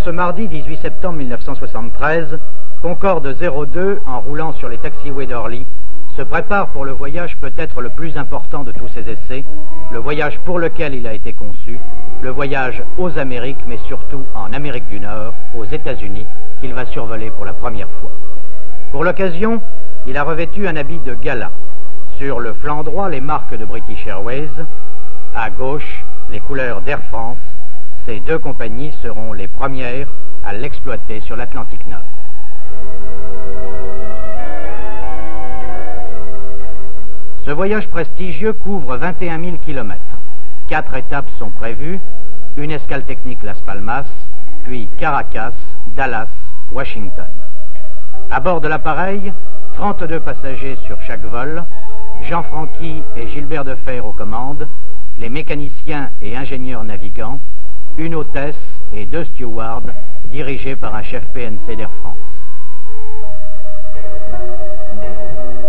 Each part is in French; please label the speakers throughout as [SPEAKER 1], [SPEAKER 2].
[SPEAKER 1] Ce mardi 18 septembre 1973, Concorde 02, en roulant sur les taxiways d'Orly, se prépare pour le voyage peut-être le plus important de tous ses essais, le voyage pour lequel il a été conçu, le voyage aux Amériques, mais surtout en Amérique du Nord, aux États-Unis, qu'il va survoler pour la première fois. Pour l'occasion, il a revêtu un habit de gala. Sur le flanc droit, les marques de British Airways, à gauche, les couleurs d'Air France. Ces deux compagnies seront les premières à l'exploiter sur l'Atlantique Nord. Ce voyage prestigieux couvre 21 000 km. 4 étapes sont prévues, une escale technique Las Palmas, puis Caracas, Dallas, Washington. À bord de l'appareil, 32 passagers sur chaque vol, Jean Franqui et Gilbert Defer aux commandes, les mécaniciens et ingénieurs navigants, une hôtesse et 2 stewards dirigés par un chef PNC d'Air France.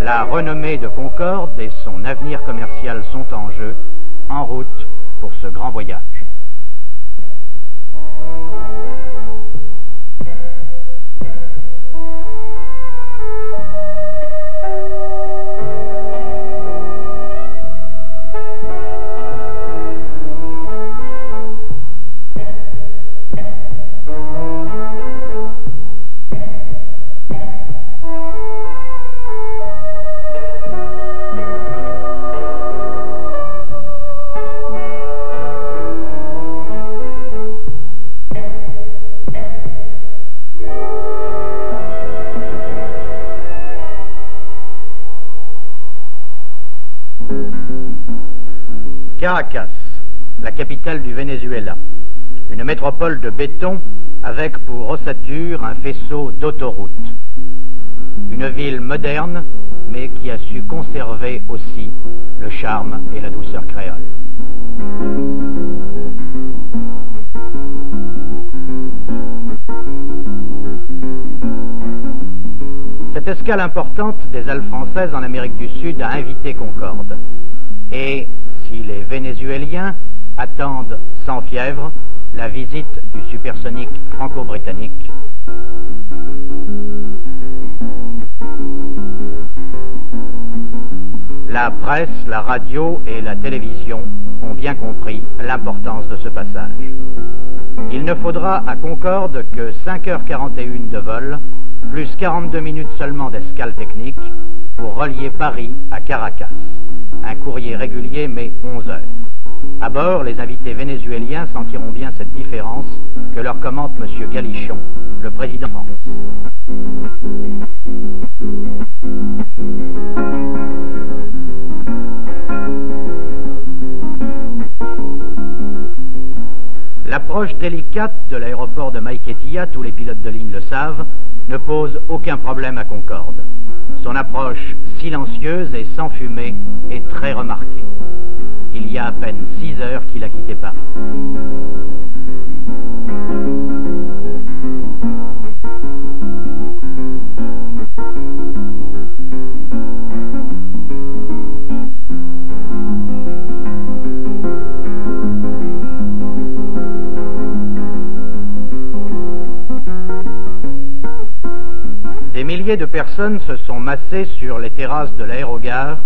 [SPEAKER 1] La renommée de Concorde et son avenir commercial sont en jeu, en route pour ce grand voyage. Caracas, la capitale du Venezuela, une métropole de béton avec pour ossature un faisceau d'autoroutes. Une ville moderne, mais qui a su conserver aussi le charme et la douceur créole. Cette escale importante des ailes françaises en Amérique du Sud a invité Concorde. Et si les Vénézuéliens attendent sans fièvre la visite du supersonique franco-britannique, la presse, la radio et la télévision ont bien compris l'importance de ce passage. Il ne faudra à Concorde que 5h41 de vol, plus 42 minutes seulement d'escale technique, pour relier Paris à Caracas. Un courrier régulier, mais 11 heures. À bord, les invités vénézuéliens sentiront bien cette différence que leur commente M. Galichon, le président de France. L'approche délicate de l'aéroport de Maiquetía, tous les pilotes de ligne le savent, ne pose aucun problème à Concorde. Son approche silencieuse et sans fumée est très remarquée. Il y a à peine 6 heures qu'il a quitté Paris. Des milliers de personnes se sont massées sur les terrasses de l'aérogare,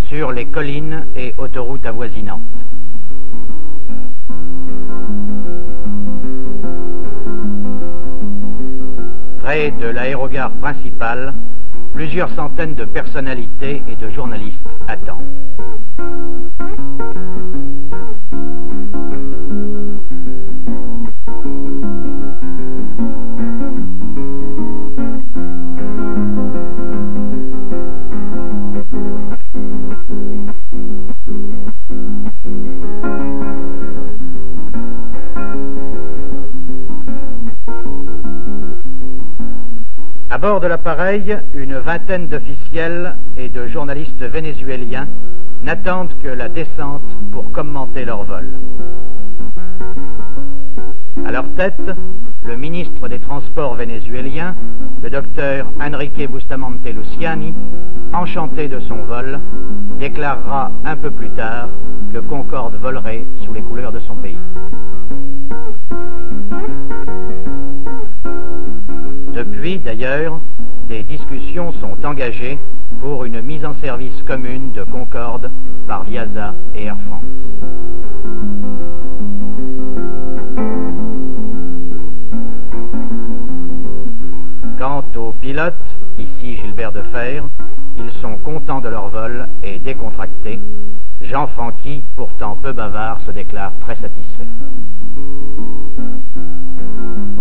[SPEAKER 1] sur les collines et autoroutes avoisinantes. Près de l'aérogare principale, plusieurs centaines de personnalités et de journalistes attendent. À bord de l'appareil, une vingtaine d'officiels et de journalistes vénézuéliens n'attendent que la descente pour commenter leur vol. À leur tête, le ministre des Transports vénézuélien, le docteur Enrique Bustamante Luciani, enchanté de son vol, déclarera un peu plus tard que Concorde volerait sous les couleurs de son pays. Depuis, d'ailleurs, des discussions sont engagées pour une mise en service commune de Concorde par Viasa et Air France. Quant aux pilotes, ici Gilbert Defer, ils sont contents de leur vol et décontractés. Jean Franqui, pourtant peu bavard, se déclare très satisfait.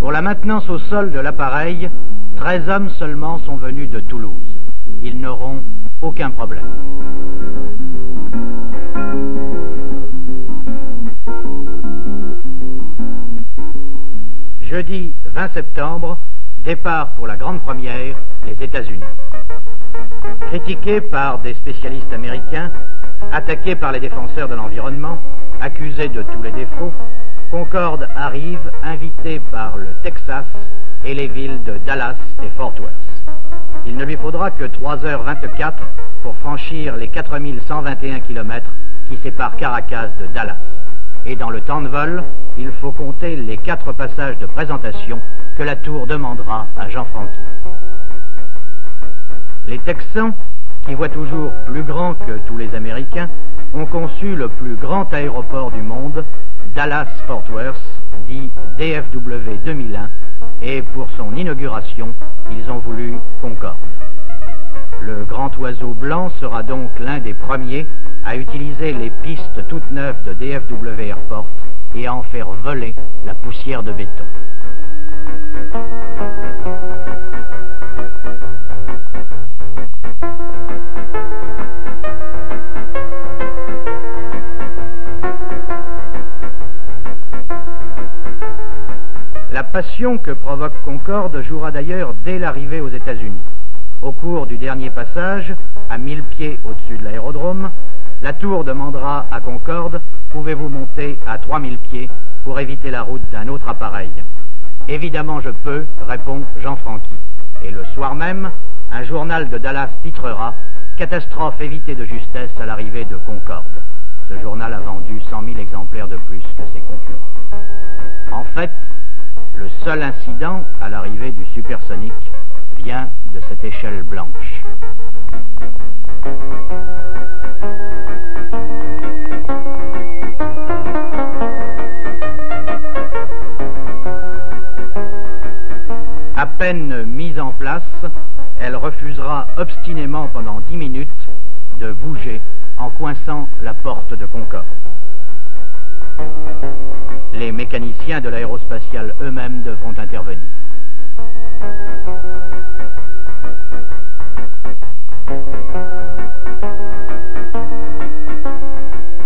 [SPEAKER 1] Pour la maintenance au sol de l'appareil, 13 hommes seulement sont venus de Toulouse. Ils n'auront aucun problème. Jeudi 20 septembre, départ pour la grande première, les États-Unis. Critiqué par des spécialistes américains, attaqué par les défenseurs de l'environnement, accusé de tous les défauts, Concorde arrive invité par le Texas et les villes de Dallas et Fort Worth. Il ne lui faudra que 3h24 pour franchir les 4121 km qui séparent Caracas de Dallas. Et dans le temps de vol, il faut compter les 4 passages de présentation que la tour demandera à Jean Franqui. Les Texans, qui voient toujours plus grand que tous les Américains, ont conçu le plus grand aéroport du monde, Dallas-Fort Worth, dit DFW 2001, et pour son inauguration, ils ont voulu Concorde. Le grand oiseau blanc sera donc l'un des premiers à utiliser les pistes toutes neuves de DFW Airport et à en faire voler la poussière de béton. La passion que provoque Concorde jouera d'ailleurs dès l'arrivée aux États-Unis. Au cours du dernier passage, à 1000 pieds au-dessus de l'aérodrome, la tour demandera à Concorde « Pouvez-vous monter à 3000 pieds pour éviter la route d'un autre appareil ?» « Évidemment je peux », répond Jean Franqui. Et le soir même, un journal de Dallas titrera « Catastrophe évitée de justesse à l'arrivée de Concorde ». Ce journal a vendu 100 000 exemplaires de plus que ses concurrents. En fait, le seul incident à l'arrivée du supersonique vient de cette échelle blanche. À peine mise en place, elle refusera obstinément pendant 10 minutes de bouger en coinçant la porte de Concorde. Les mécaniciens de l'aérospatiale eux-mêmes devront intervenir.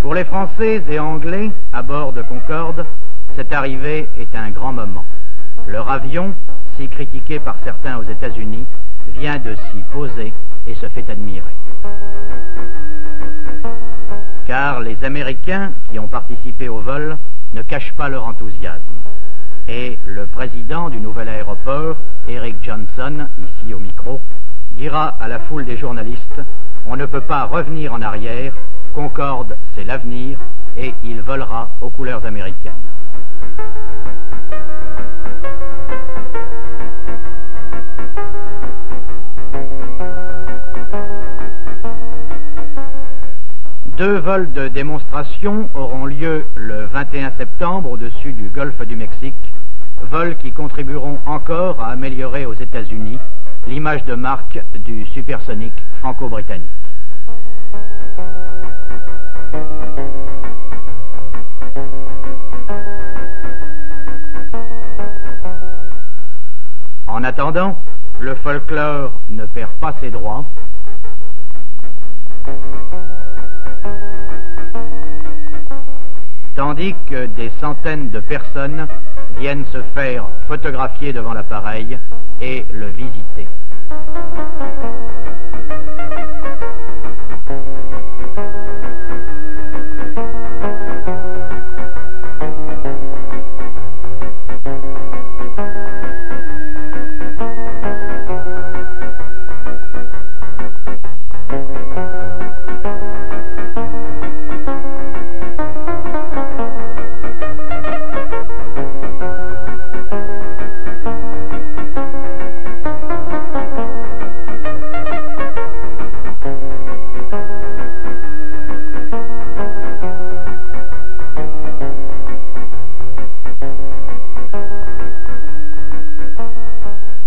[SPEAKER 1] Pour les Français et Anglais à bord de Concorde, cette arrivée est un grand moment. Leur avion, si critiqué par certains aux États-Unis, vient de s'y poser et se fait admirer. Car les Américains qui ont participé au vol ne cachent pas leur enthousiasme. Et le président du nouvel aéroport, Eric Johnson, ici au micro, dira à la foule des journalistes « On ne peut pas revenir en arrière, Concorde c'est l'avenir et il volera aux couleurs américaines ». Deux vols de démonstration auront lieu le 21 septembre au-dessus du golfe du Mexique, vols qui contribueront encore à améliorer aux États-Unis l'image de marque du supersonique franco-britannique. En attendant, le folklore ne perd pas ses droits. Tandis que des centaines de personnes viennent se faire photographier devant l'appareil et le visiter.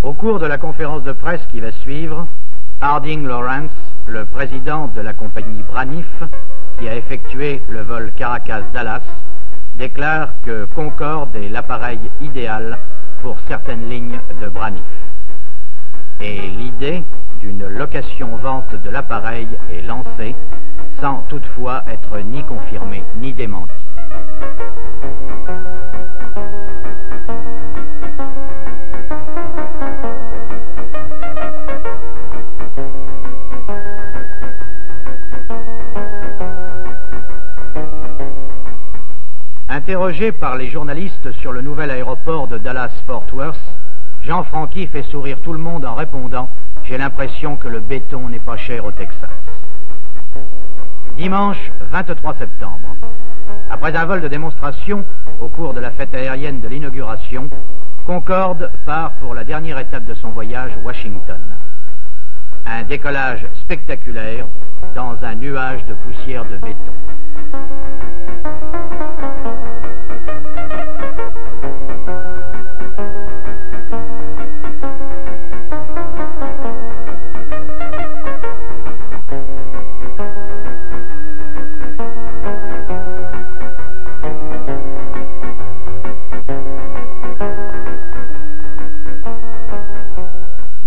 [SPEAKER 1] Au cours de la conférence de presse qui va suivre, Harding Lawrence, le président de la compagnie Braniff, qui a effectué le vol Caracas-Dallas, déclare que Concorde est l'appareil idéal pour certaines lignes de Braniff. Et l'idée d'une location-vente de l'appareil est lancée, sans toutefois être ni confirmée ni démentie. Interrogé par les journalistes sur le nouvel aéroport de Dallas-Fort Worth, Jean Franqui fait sourire tout le monde en répondant « J'ai l'impression que le béton n'est pas cher au Texas ». Dimanche 23 septembre. Après un vol de démonstration au cours de la fête aérienne de l'inauguration, Concorde part pour la dernière étape de son voyage Washington. Un décollage spectaculaire dans un nuage de poussière de béton.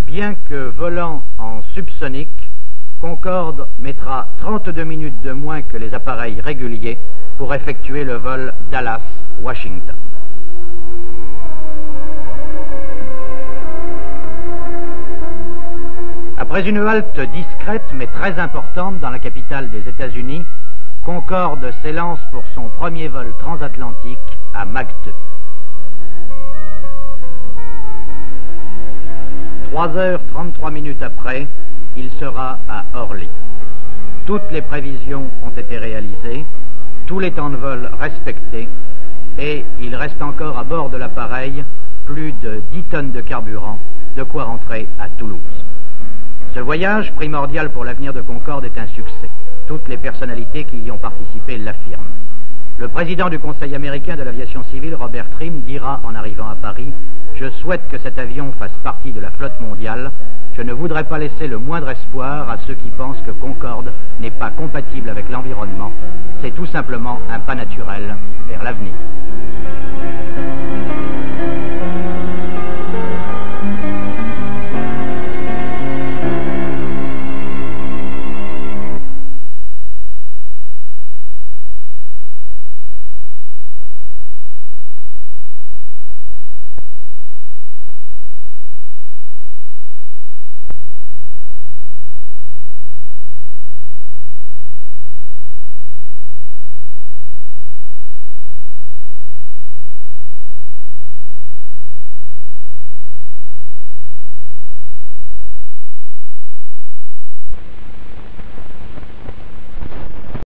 [SPEAKER 1] Bien que volant en subsonique, Concorde mettra 32 minutes de moins que les appareils réguliers pour effectuer le vol Dallas-Washington. Après une halte discrète mais très importante dans la capitale des États-Unis, Concorde s'élance pour son premier vol transatlantique à Mach 2. 3h33 après, il sera à Orly. Toutes les prévisions ont été réalisées, tous les temps de vol respectés, et il reste encore à bord de l'appareil plus de 10 tonnes de carburant, de quoi rentrer à Toulouse. Ce voyage, primordial pour l'avenir de Concorde, est un succès. Toutes les personnalités qui y ont participé l'affirment. Le président du Conseil américain de l'aviation civile, Robert Trim, dira en arrivant à Paris « Je souhaite que cet avion fasse partie de la flotte mondiale. Je ne voudrais pas laisser le moindre espoir à ceux qui pensent que Concorde n'est pas compatible avec l'environnement. C'est tout simplement un pas naturel vers l'avenir. »